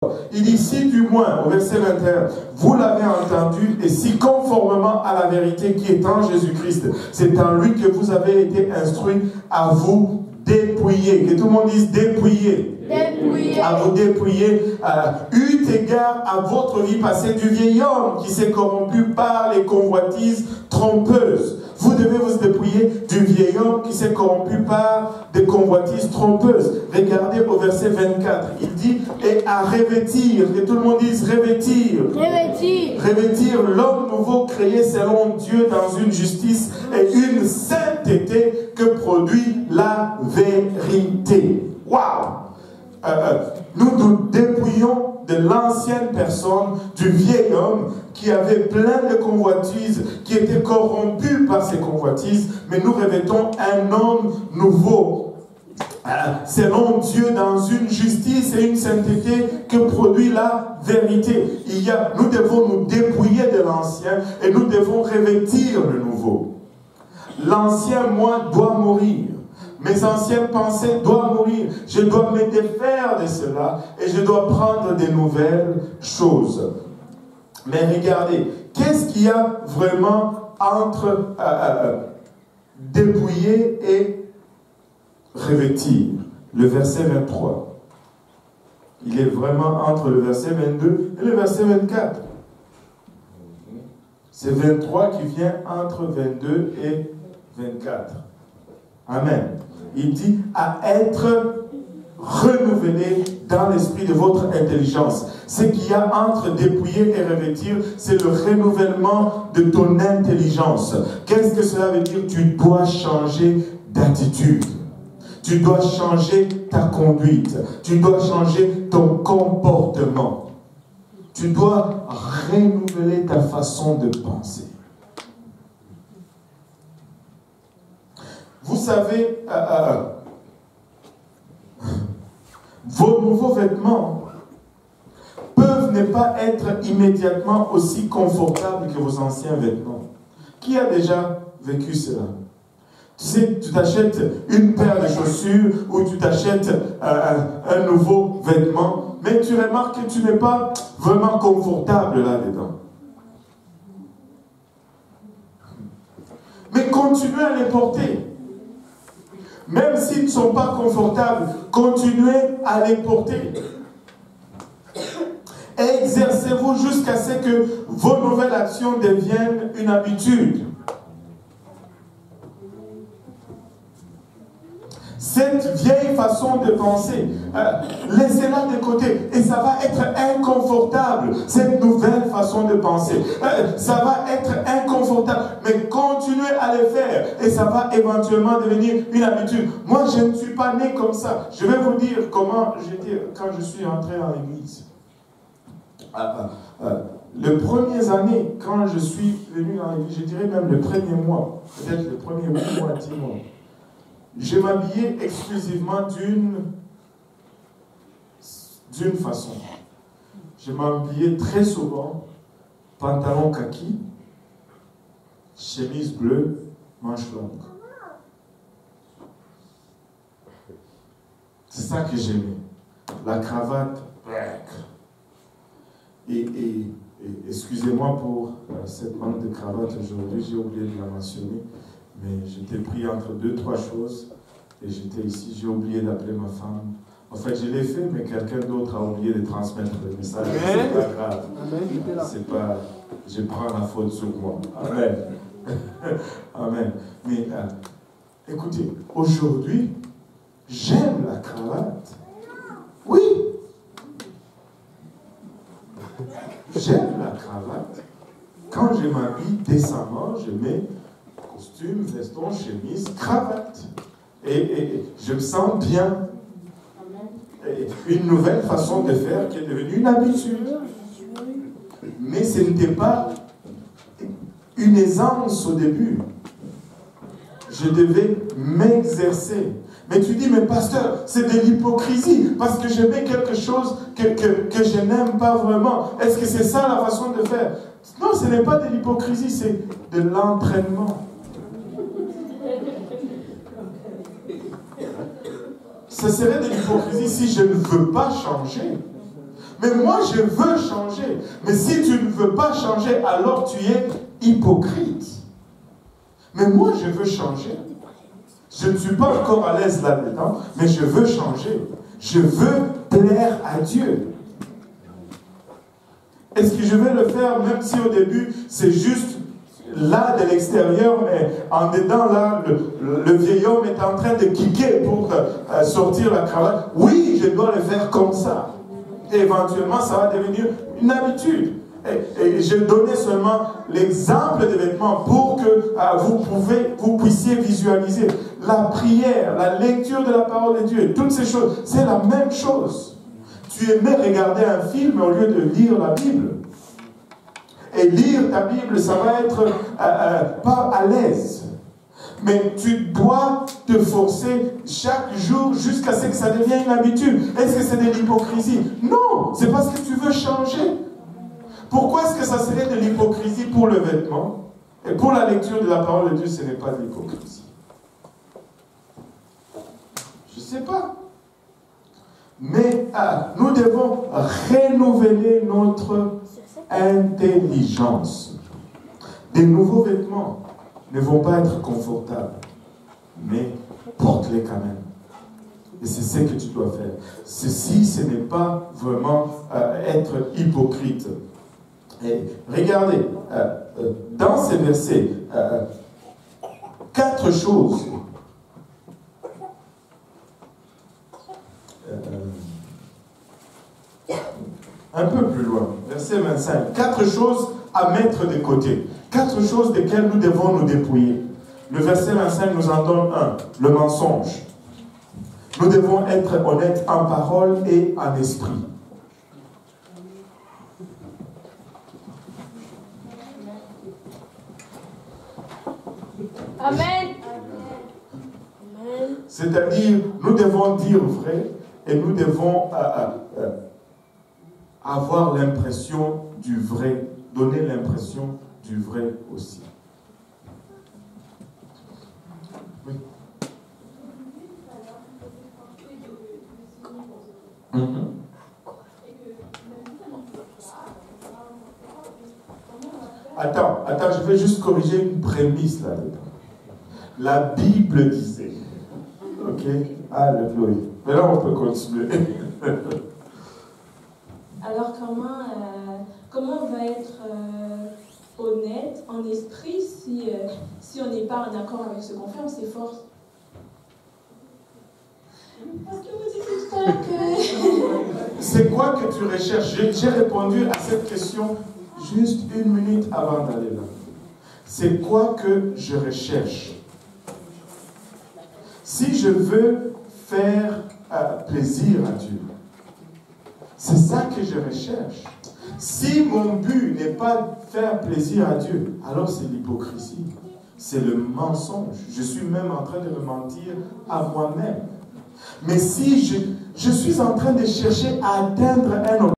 Il dit, si du moins, au verset 21, vous l'avez entendu, et si conformément à la vérité qui est en Jésus-Christ, c'est en lui que vous avez été instruits à vous dépouiller. Que tout le monde dise dépouiller. Dépouiller. À vous dépouiller, eu égard à votre vie passée du vieil homme qui s'est corrompu par les convoitises trompeuses. Vous devez vous dépouiller du vieil homme qui s'est corrompu par des convoitises trompeuses. Regardez au verset 24. Il dit, et à revêtir, que tout le monde dise revêtir. Revêtir. Revêtir l'homme nouveau créé selon Dieu dans une justice et une sainteté que produit la vérité. Waouh! Nous nous dépouillons de l'ancienne personne, du vieil homme qui avait plein de convoitises, qui était corrompu par ces convoitises, mais nous revêtons un homme nouveau, selon Dieu, dans une justice et une sainteté que produit la vérité. Nous devons nous dépouiller de l'ancien et nous devons revêtir le nouveau. L'ancien moi doit mourir. Mes anciennes pensées doivent mourir. Je dois me défaire de cela et je dois prendre de nouvelles choses. Mais regardez, qu'est-ce qu'il y a vraiment entre dépouiller et revêtir? Le verset 23. Il est vraiment entre le verset 22 et le verset 24. C'est 23 qui vient entre 22 et 24. Amen. Il dit à être renouvelé dans l'esprit de votre intelligence. Ce qu'il y a entre dépouiller et revêtir, c'est le renouvellement de ton intelligence. Qu'est-ce que cela veut dire? Tu dois changer d'attitude. Tu dois changer ta conduite. Tu dois changer ton comportement. Tu dois renouveler ta façon de penser. Vous savez, vos nouveaux vêtements peuvent ne pas être immédiatement aussi confortables que vos anciens vêtements. Qui a déjà vécu cela? Tu sais, tu t'achètes une paire de chaussures ou tu t'achètes un nouveau vêtement, mais tu remarques que tu n'es pas vraiment confortable là-dedans. Mais continuez à les porter. Même s'ils ne sont pas confortables, continuez à les porter. Exercez-vous jusqu'à ce que vos nouvelles actions deviennent une habitude. Cette vieille façon de penser, laissez-la de côté et ça va être inconfortable, cette nouvelle façon de penser. Ça va être inconfortable, mais continuez à le faire et ça va éventuellement devenir une habitude. Moi, je ne suis pas né comme ça. Je vais vous dire comment j'étais quand je suis entré dans l'église. Les premières années, quand je suis venu dans l'église, je dirais même le premier mois, peut-être le premier mois, 10 mois, je m'habillais exclusivement d'une façon. Je m'habillais très souvent, pantalon kaki, chemise bleue, manche longue. C'est ça que j'aimais. La cravate, black. Et excusez-moi pour cette manque de cravate aujourd'hui, j'ai oublié de la mentionner. Mais j'étais pris entre 2-3 choses et j'étais ici, j'ai oublié d'appeler ma femme. En fait, je l'ai fait, mais quelqu'un d'autre a oublié de transmettre le message. C'est pas grave. C'est pas, je prends la faute sur moi. Amen. Amen. Mais écoutez, aujourd'hui, j'aime la cravate. Oui. J'aime la cravate. Quand je m'habille décemment, je mets costume, veston, chemise, cravate. Et je me sens bien. Et une nouvelle façon de faire qui est devenue une habitude. Mais ce n'était pas une aisance au début. Je devais m'exercer. Mais tu dis, mais pasteur, c'est de l'hypocrisie, parce que je mets quelque chose que je n'aime pas vraiment. Est-ce que c'est ça la façon de faire? Non, ce n'est pas de l'hypocrisie, c'est de l'entraînement. Ce serait de l'hypocrisie si je ne veux pas changer. Mais moi, je veux changer. Mais si tu ne veux pas changer, alors tu es hypocrite. Mais moi, je veux changer. Je ne suis pas encore à l'aise là-dedans, mais je veux changer. Je veux plaire à Dieu. Est-ce que je vais le faire, même si au début, c'est juste là de l'extérieur, mais en dedans, là, le vieil homme est en train de kicker pour sortir la cravate. Oui, je dois le faire comme ça. Et éventuellement, ça va devenir une habitude. Et je donnais seulement l'exemple des vêtements pour que vous puissiez visualiser. La prière, la lecture de la parole de Dieu, toutes ces choses, c'est la même chose. Tu aimais regarder un film au lieu de lire la Bible. Et lire ta Bible, ça va être pas à l'aise. Mais tu dois te forcer chaque jour jusqu'à ce que ça devienne une habitude. Est-ce que c'est de l'hypocrisie? Non, c'est parce que tu veux changer. Pourquoi est-ce que ça serait de l'hypocrisie pour le vêtement? Et pour la lecture de la parole de Dieu, ce n'est pas de l'hypocrisie. Je ne sais pas. Mais nous devons renouveler notre intelligence. Des nouveaux vêtements ne vont pas être confortables, mais porte-les quand même. Et c'est ce que tu dois faire. Ceci, ce n'est pas vraiment être hypocrite. Et regardez, dans ces versets, 4 choses. Un peu plus loin, verset 25. 4 choses à mettre de côté. 4 choses desquelles nous devons nous dépouiller. Le verset 25 nous en donne un, le mensonge. Nous devons être honnêtes en parole et en esprit. Amen. C'est-à-dire, nous devons dire vrai et nous devons avoir l'impression du vrai, donner l'impression du vrai aussi. Oui. Attends, je vais juste corriger une prémisse là-dedans. La Bible disait. Ok? Alléluia. Mais là, on peut continuer. Alors, comment on va être honnête en esprit si on n'est pas en accord avec ce qu'on fait, on s'efforce? Parce que vous dites tout à l'heure que... C'est quoi que tu recherches? J'ai répondu à cette question juste 1 minute avant d'aller là. C'est quoi que je recherche? Si je veux faire plaisir à Dieu, c'est ça que je recherche. Si mon but n'est pas de faire plaisir à Dieu, alors c'est l'hypocrisie. C'est le mensonge. Je suis même en train de me mentir à moi-même. Mais si je suis en train de chercher à atteindre un objectif,